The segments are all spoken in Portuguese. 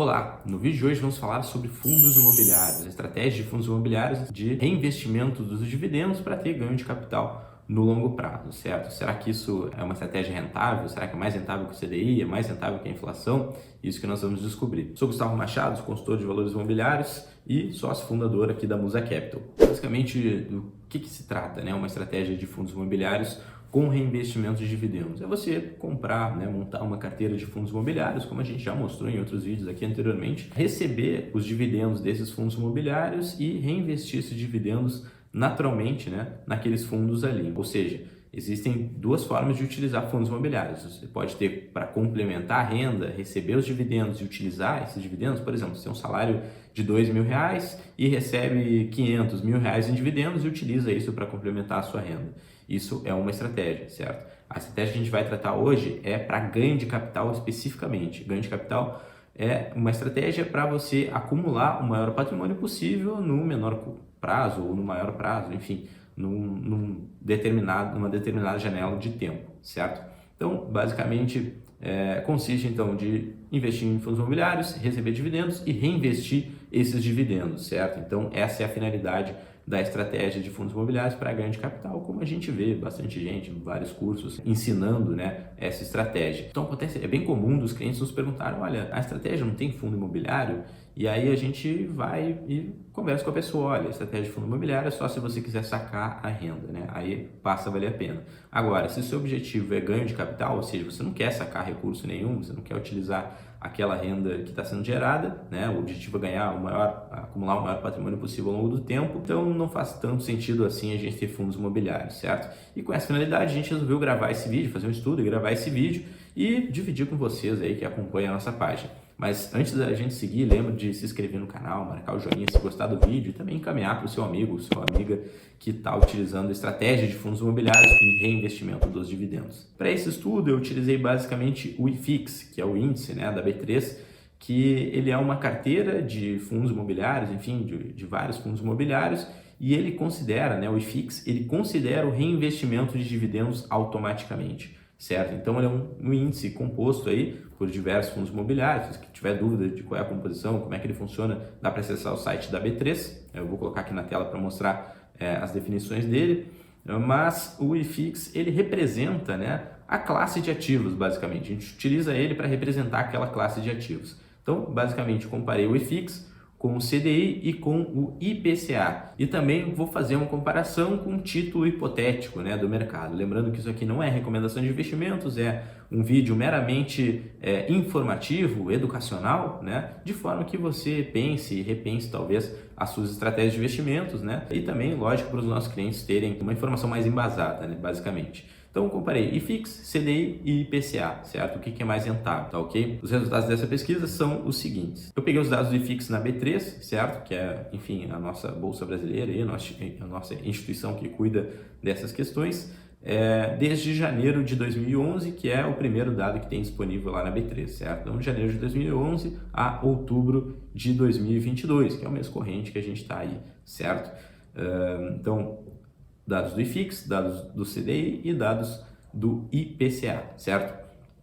Olá, no vídeo de hoje vamos falar sobre fundos imobiliários, estratégia de fundos imobiliários de reinvestimento dos dividendos para ter ganho de capital no longo prazo, certo? Será que isso é uma estratégia rentável? Será que é mais rentável que o CDI? É mais rentável que a inflação? Isso que nós vamos descobrir. Sou Gustavo Machado, consultor de valores imobiliários e sócio fundador aqui da Musa Capital. Basicamente, do que se trata, né? Uma estratégia de fundos imobiliários com reinvestimento de dividendos. É você comprar, montar uma carteira de fundos imobiliários, como a gente já mostrou em outros vídeos aqui anteriormente, receber os dividendos desses fundos imobiliários e reinvestir esses dividendos naturalmente, naqueles fundos ali. Ou seja, existem duas formas de utilizar fundos imobiliários. Você pode ter para complementar a renda, receber os dividendos e utilizar esses dividendos. Por exemplo, você tem um salário de R$2.000 e recebe R$500.000 em dividendos e utiliza isso para complementar a sua renda. Isso é uma estratégia, certo? A estratégia que a gente vai tratar hoje é para ganho de capital especificamente. Ganho de capital é uma estratégia para você acumular o maior patrimônio possível no menor prazo ou no maior prazo, enfim, numa determinada janela de tempo, certo? Então, basicamente, consiste então de investir em fundos imobiliários, receber dividendos e reinvestir esses dividendos, certo? Então, essa é a finalidade da estratégia de fundos imobiliários para ganho de capital, como a gente vê bastante gente em vários cursos ensinando, essa estratégia. Então acontece, é bem comum dos clientes nos perguntarem, olha, a estratégia não tem fundo imobiliário? E aí a gente vai e conversa com a pessoa, olha, a estratégia de fundo imobiliário é só se você quiser sacar a renda, aí passa a valer a pena. Agora, se o seu objetivo é ganho de capital, ou seja, você não quer sacar recurso nenhum, você não quer utilizar aquela renda que está sendo gerada, o objetivo é ganhar acumular o maior patrimônio possível ao longo do tempo, então não faz tanto sentido assim a gente ter fundos imobiliários, certo? E com essa finalidade a gente resolveu gravar esse vídeo, fazer um estudo e gravar esse vídeo e dividir com vocês aí que acompanham a nossa página. Mas antes da gente seguir, lembra de se inscrever no canal, marcar o joinha se gostar do vídeo e também encaminhar para o seu amigo, sua amiga que está utilizando estratégia de fundos imobiliários em reinvestimento dos dividendos. Para esse estudo eu utilizei basicamente o IFIX, que é o índice da B3, que ele é uma carteira de fundos imobiliários, enfim, de vários fundos imobiliários, e ele considera, o IFIX, ele considera o reinvestimento de dividendos automaticamente, certo? Então ele é um índice composto aí por diversos fundos imobiliários. Se tiver dúvida de qual é a composição, como é que ele funciona, dá para acessar o site da B3, eu vou colocar aqui na tela para mostrar as definições dele, mas o IFIX ele representa a classe de ativos, basicamente. A gente utiliza ele para representar aquela classe de ativos. Então, basicamente, comparei o IFIX com o CDI e com o IPCA. E também vou fazer uma comparação com o título hipotético do mercado. Lembrando que isso aqui não é recomendação de investimentos, é um vídeo meramente informativo, educacional, de forma que você pense e repense talvez as suas estratégias de investimentos, e também, lógico, para os nossos clientes terem uma informação mais embasada, basicamente. Então, comparei IFIX, CDI e IPCA, certo? O que é mais rentável, tá ok? Os resultados dessa pesquisa são os seguintes. Eu peguei os dados do IFIX na B3, certo? Que é, enfim, a nossa bolsa brasileira e a nossa instituição que cuida dessas questões, desde janeiro de 2011, que é o primeiro dado que tem disponível lá na B3, certo? Então, de janeiro de 2011 a outubro de 2022, que é o mês corrente que a gente está aí, certo? Então, dados do IFIX, dados do CDI e dados do IPCA, certo?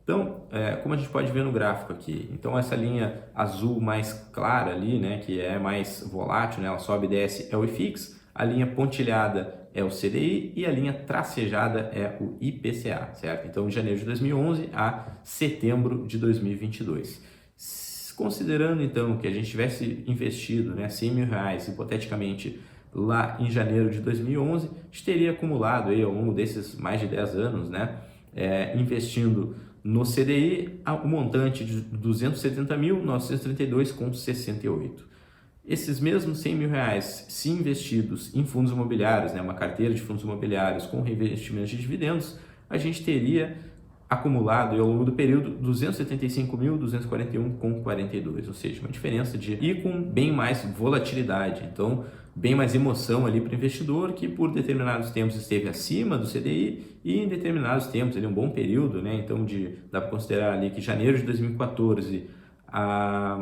Então, como a gente pode ver no gráfico aqui, então essa linha azul mais clara ali, que é mais volátil, ela sobe e desce, é o IFIX, a linha pontilhada é o CDI e a linha tracejada é o IPCA, certo? Então, de janeiro de 2011 a setembro de 2022. Considerando, então, que a gente tivesse investido R$100.000, hipoteticamente, lá em janeiro de 2011, a gente teria acumulado aí, ao longo desses mais de 10 anos, investindo no CDI o montante de R$270.932,68. Esses mesmos R$100.000, se investidos em fundos imobiliários, uma carteira de fundos imobiliários com reinvestimento de dividendos, a gente teria acumulado ao longo do período R$275.241,42, ou seja, uma diferença e com bem mais volatilidade, então bem mais emoção ali para o investidor, que por determinados tempos esteve acima do CDI e em determinados tempos, um bom período, então dá para considerar ali que janeiro de 2014 a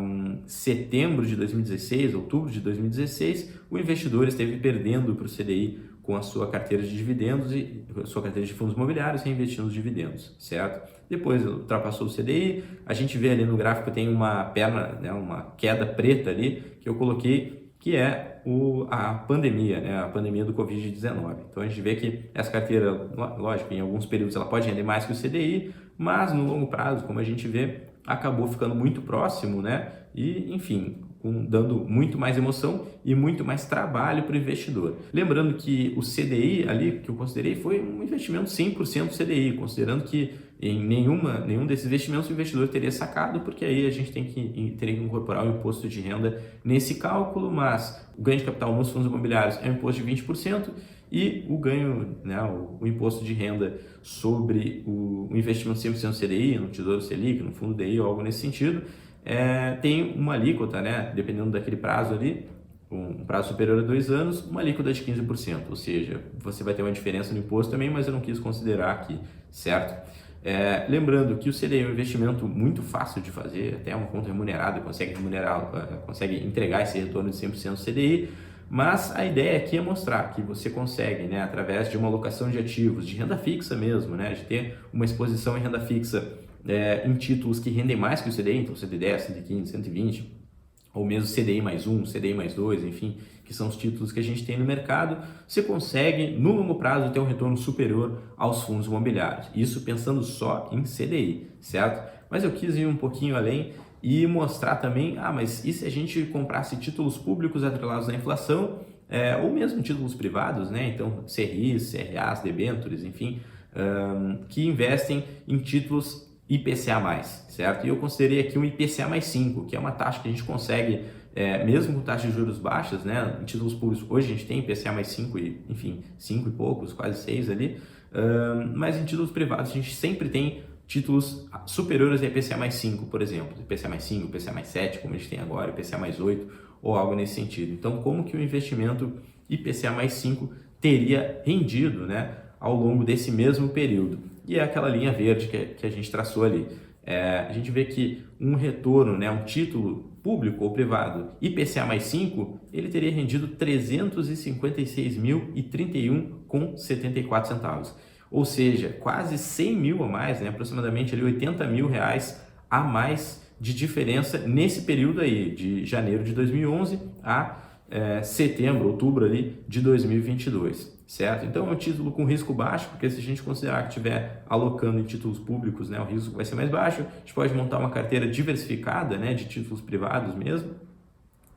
setembro de 2016, outubro de 2016, o investidor esteve perdendo para o CDI com a sua carteira de dividendos e a sua carteira de fundos imobiliários reinvestindo os dividendos, certo? Depois ultrapassou o CDI, a gente vê ali no gráfico tem uma perna, né, uma queda preta ali que eu coloquei, que é a pandemia, né, a pandemia do Covid-19. Então a gente vê que essa carteira, lógico, em alguns períodos ela pode render mais que o CDI, mas no longo prazo, como a gente vê, acabou ficando muito próximo, né? E, enfim, dando muito mais emoção e muito mais trabalho para o investidor. Lembrando que o CDI ali, que eu considerei, foi um investimento 100% CDI, considerando que em nenhum desses investimentos o investidor teria sacado, porque aí a gente teria que incorporar o imposto de renda nesse cálculo, mas o ganho de capital nos fundos imobiliários é um imposto de 20%, e o ganho, né, o imposto de renda sobre o investimento 100% CDI, no Tesouro Selic, no Fundo DI ou algo nesse sentido, tem uma alíquota, né, dependendo daquele prazo ali, um prazo superior a 2 anos, uma alíquota de 15%, ou seja, você vai ter uma diferença no imposto também, mas eu não quis considerar aqui, certo? Lembrando que o CDI é um investimento muito fácil de fazer, até uma conta remunerada, consegue entregar esse retorno de 100% CDI, mas a ideia aqui é mostrar que você consegue, né, através de uma alocação de ativos, de renda fixa mesmo, né, de ter uma exposição em renda fixa em títulos que rendem mais que o CDI, então CDI10, 115, 120, ou mesmo CDI mais 1, CDI mais 2, enfim, que são os títulos que a gente tem no mercado, você consegue, no longo prazo, ter um retorno superior aos fundos imobiliários. Isso pensando só em CDI, certo? Mas eu quis ir um pouquinho além e mostrar também, mas e se a gente comprasse títulos públicos atrelados à inflação, ou mesmo títulos privados, né? Então, CRIs, CRAs, debêntures, enfim, que investem em títulos IPCA+, certo? E eu considerei aqui um IPCA mais 5, que é uma taxa que a gente consegue, mesmo com taxas de juros baixas, né? Em títulos públicos, hoje a gente tem IPCA mais 5, e, enfim, 5 e poucos, quase 6 ali, mas em títulos privados a gente sempre tem títulos superiores a IPCA mais 5, por exemplo, IPCA mais 5, IPCA mais 7, como a gente tem agora, IPCA mais 8, ou algo nesse sentido. Então, como que o investimento IPCA mais 5 teria rendido, né, ao longo desse mesmo período? E é aquela linha verde que a gente traçou ali. A gente vê que um retorno, né, um título público ou privado IPCA mais 5, ele teria rendido R$ 356.031,74 centavos. Ou seja, quase 100 mil a mais, né? Aproximadamente ali 80 mil reais a mais de diferença nesse período aí, de janeiro de 2011 a setembro, outubro ali de 2022, certo? Então é um título com risco baixo, porque se a gente considerar que estiver alocando em títulos públicos, né, o risco vai ser mais baixo. A gente pode montar uma carteira diversificada, né, de títulos privados mesmo,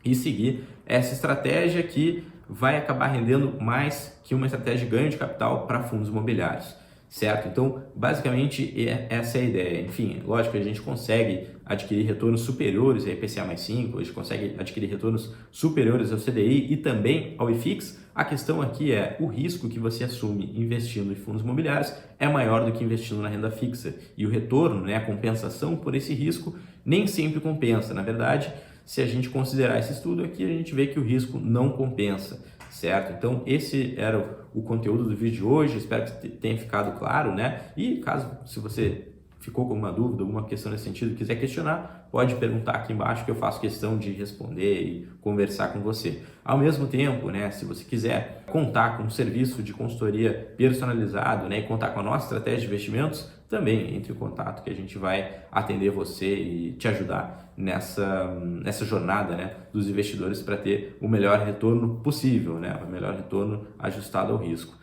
e seguir essa estratégia que vai acabar rendendo mais que uma estratégia de ganho de capital para fundos imobiliários, certo? Então, basicamente, essa é a ideia. Enfim, lógico que a gente consegue adquirir retornos superiores ao IPCA mais 5, a gente consegue adquirir retornos superiores ao CDI e também ao IFIX. A questão aqui é o risco que você assume investindo em fundos imobiliários é maior do que investindo na renda fixa. E o retorno, né, a compensação por esse risco nem sempre compensa. Na verdade, se a gente considerar esse estudo aqui, a gente vê que o risco não compensa, certo? Então, esse era o conteúdo do vídeo de hoje, espero que tenha ficado claro, né? E caso, se você ficou com alguma dúvida, alguma questão nesse sentido, quiser questionar, pode perguntar aqui embaixo que eu faço questão de responder e conversar com você. Ao mesmo tempo, né, se você quiser contar com um serviço de consultoria personalizado, né, e contar com a nossa estratégia de investimentos, também entre em contato que a gente vai atender você e te ajudar nessa jornada, né, dos investidores para ter o melhor retorno possível, né, o melhor retorno ajustado ao risco.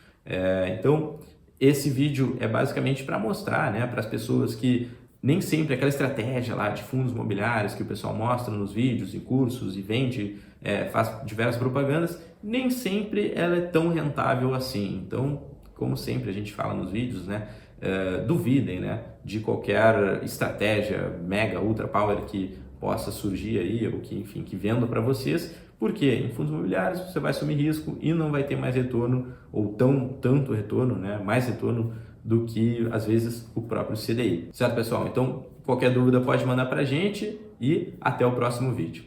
Então, esse vídeo é basicamente para mostrar, né, para as pessoas que nem sempre aquela estratégia lá de fundos imobiliários que o pessoal mostra nos vídeos e cursos e vende, faz diversas propagandas, nem sempre ela é tão rentável assim. Então, como sempre a gente fala nos vídeos, né, duvidem, né, de qualquer estratégia mega, ultra power que possa surgir aí, ou que, enfim, que venda para vocês, porque em fundos imobiliários você vai assumir risco e não vai ter mais retorno, ou tanto retorno, né, mais retorno do que, às vezes, o próprio CDI. Certo, pessoal? Então, qualquer dúvida pode mandar para a gente e até o próximo vídeo.